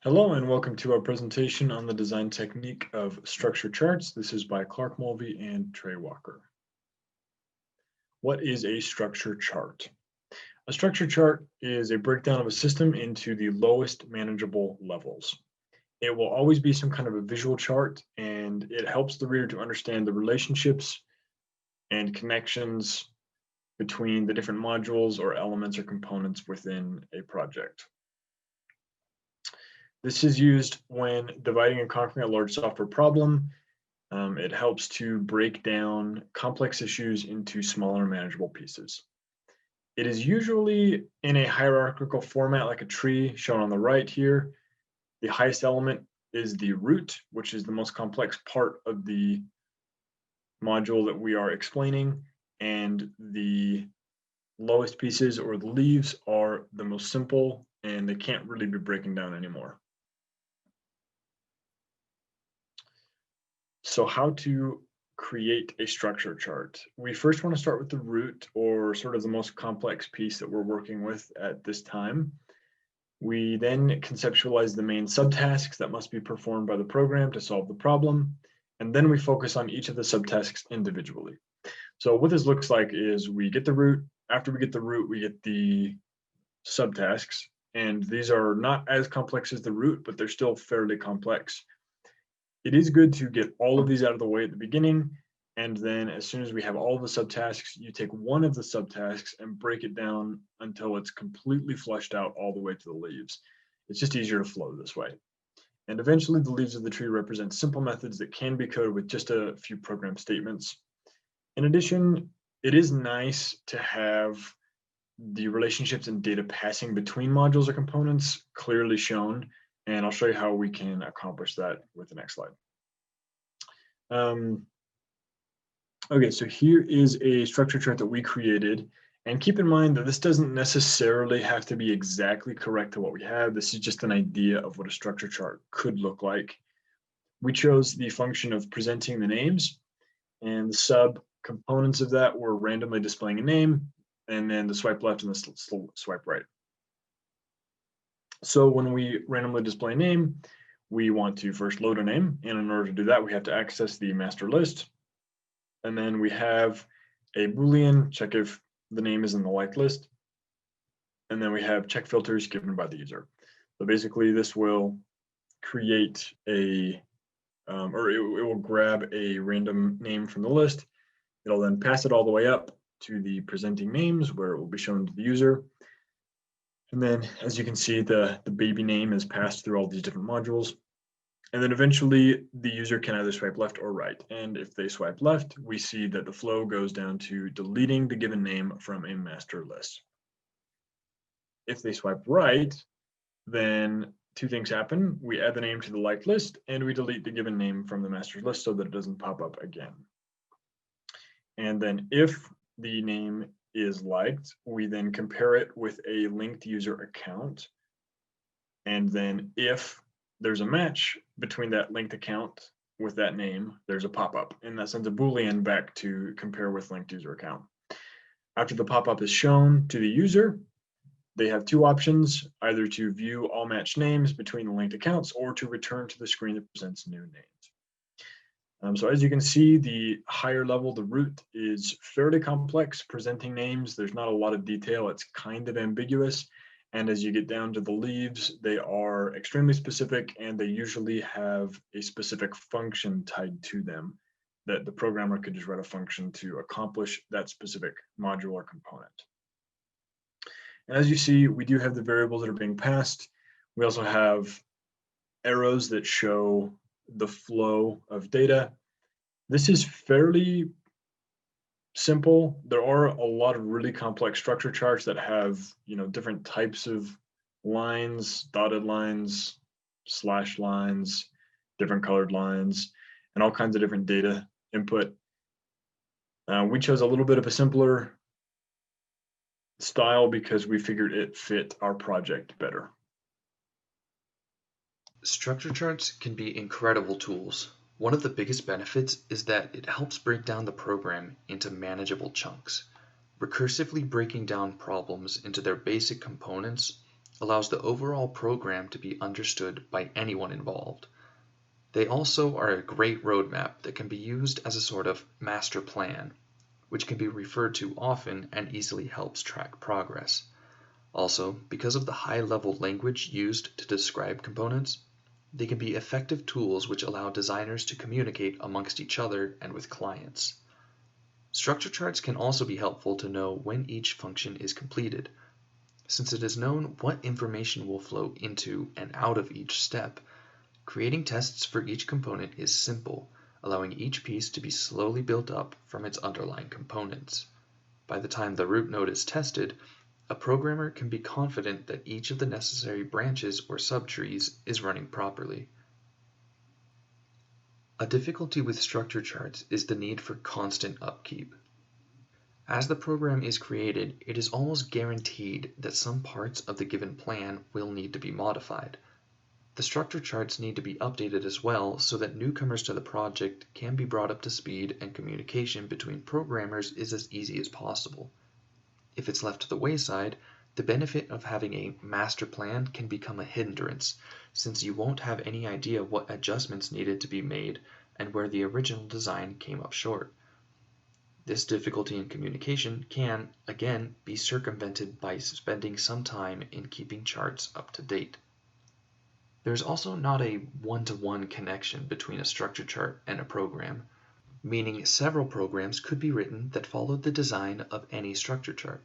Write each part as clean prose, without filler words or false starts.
Hello and welcome to our presentation on the design technique of structure charts. This is by Clark Mulvey and Trey Walker. What is a structure chart? A structure chart is a breakdown of a system into the lowest manageable levels. It will always be some kind of a visual chart, and it helps the reader to understand the relationships and connections between the different modules or elements or components within a project. This is used when dividing and conquering a large software problem. It helps to break down complex issues into smaller manageable pieces. It is usually in a hierarchical format like a tree shown on the right here. The highest element is the root, which is the most complex part of the module that we are explaining, and the lowest pieces or the leaves are the most simple and they can't really be breaking down anymore. So how to create a structure chart? We first want to start with the root, or sort of the most complex piece that we're working with at this time. We then conceptualize the main subtasks that must be performed by the program to solve the problem. And then we focus on each of the subtasks individually. So what this looks like is we get the root. After we get the root, we get the subtasks. And these are not as complex as the root, but they're still fairly complex. It is good to get all of these out of the way at the beginning. And then as soon as we have all of the subtasks, you take one of the subtasks and break it down until it's completely flushed out all the way to the leaves. It's just easier to flow this way. And eventually the leaves of the tree represent simple methods that can be coded with just a few program statements. In addition, it is nice to have the relationships and data passing between modules or components clearly shown. And I'll show you how we can accomplish that with the next slide. Okay, so here is a structure chart that we created. And keep in mind that this doesn't necessarily have to be exactly correct to what we have. This is just an idea of what a structure chart could look like. We chose the function of presenting the names, and the sub components of that were randomly displaying a name, and then the swipe left and the swipe right. So when we randomly display a name, we want to first load a name. And in order to do that, we have to access the master list. And then we have a Boolean, check if the name is in the liked list. And then we have check filters given by the user. So basically this will create a, or it will grab a random name from the list. It'll then pass it all the way up to the presenting names where it will be shown to the user. And then as you can see, the baby name is passed through all these different modules. And then eventually the user can either swipe left or right. And if they swipe left, we see that the flow goes down to deleting the given name from a master list. If they swipe right, then two things happen. We add the name to the liked list and we delete the given name from the master list so that it doesn't pop up again. And then if the name is liked, we then compare it with a linked user account. And then if there's a match between that linked account with that name, there's a pop-up, and that sends a Boolean back to compare with linked user account. After the pop-up is shown to the user, they have two options, either to view all matched names between the linked accounts or to return to the screen that presents new names. So as you can see, the higher level, the root, is fairly complex, presenting names. There's not a lot of detail. It's kind of ambiguous. And as you get down to the leaves, they are extremely specific and they usually have a specific function tied to them that the programmer could just write a function to accomplish that specific module or component. And as you see, we do have the variables that are being passed. We also have arrows that show the flow of data. This is fairly simple. There are a lot of really complex structure charts that have, different types of lines, dotted lines, slash lines, different colored lines, and all kinds of different data input. We chose a little bit of a simpler style because we figured it fit our project better. Structure charts can be incredible tools. One of the biggest benefits is that it helps break down the program into manageable chunks. Recursively breaking down problems into their basic components allows the overall program to be understood by anyone involved. They also are a great roadmap that can be used as a sort of master plan, which can be referred to often and easily helps track progress. Also, because of the high-level language used to describe components, they can be effective tools which allow designers to communicate amongst each other and with clients. Structure charts can also be helpful to know when each function is completed. Since it is known what information will flow into and out of each step, creating tests for each component is simple, allowing each piece to be slowly built up from its underlying components. By the time the root node is tested, a programmer can be confident that each of the necessary branches or subtrees is running properly. A difficulty with structure charts is the need for constant upkeep. As the program is created, it is almost guaranteed that some parts of the given plan will need to be modified. The structure charts need to be updated as well so that newcomers to the project can be brought up to speed and communication between programmers is as easy as possible. If it's left to the wayside, the benefit of having a master plan can become a hindrance, since you won't have any idea what adjustments needed to be made and where the original design came up short. This difficulty in communication can, again, be circumvented by spending some time in keeping charts up to date. There's also not a one-to-one connection between a structure chart and a program, meaning several programs could be written that followed the design of any structure chart.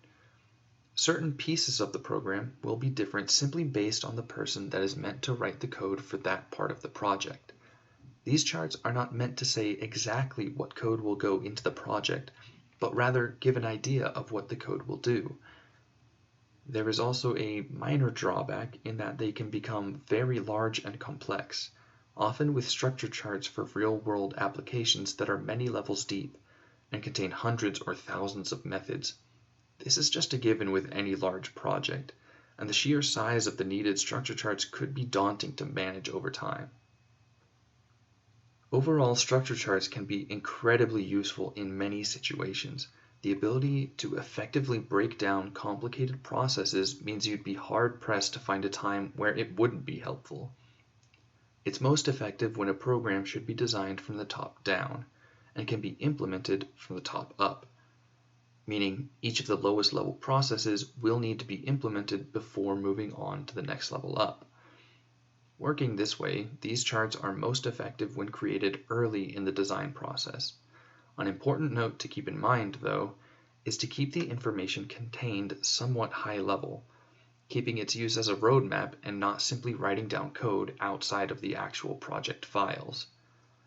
Certain pieces of the program will be different simply based on the person that is meant to write the code for that part of the project. These charts are not meant to say exactly what code will go into the project, but rather give an idea of what the code will do. There is also a minor drawback in that they can become very large and complex, often with structure charts for real-world applications that are many levels deep and contain hundreds or thousands of methods. This is just a given with any large project, and the sheer size of the needed structure charts could be daunting to manage over time. Overall, structure charts can be incredibly useful in many situations. The ability to effectively break down complicated processes means you'd be hard-pressed to find a time where it wouldn't be helpful. It's most effective when a program should be designed from the top down, and can be implemented from the top up, meaning each of the lowest level processes will need to be implemented before moving on to the next level up. Working this way, these charts are most effective when created early in the design process. An important note to keep in mind, though, is to keep the information contained somewhat high level, keeping its use as a roadmap and not simply writing down code outside of the actual project files.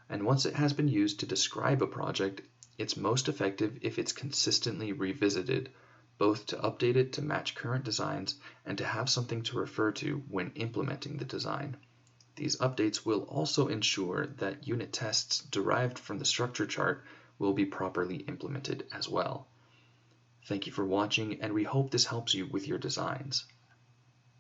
And once it has been used to describe a project, it's most effective if it's consistently revisited, both to update it to match current designs and to have something to refer to when implementing the design. These updates will also ensure that unit tests derived from the structure chart will be properly implemented as well. Thank you for watching, and we hope this helps you with your designs.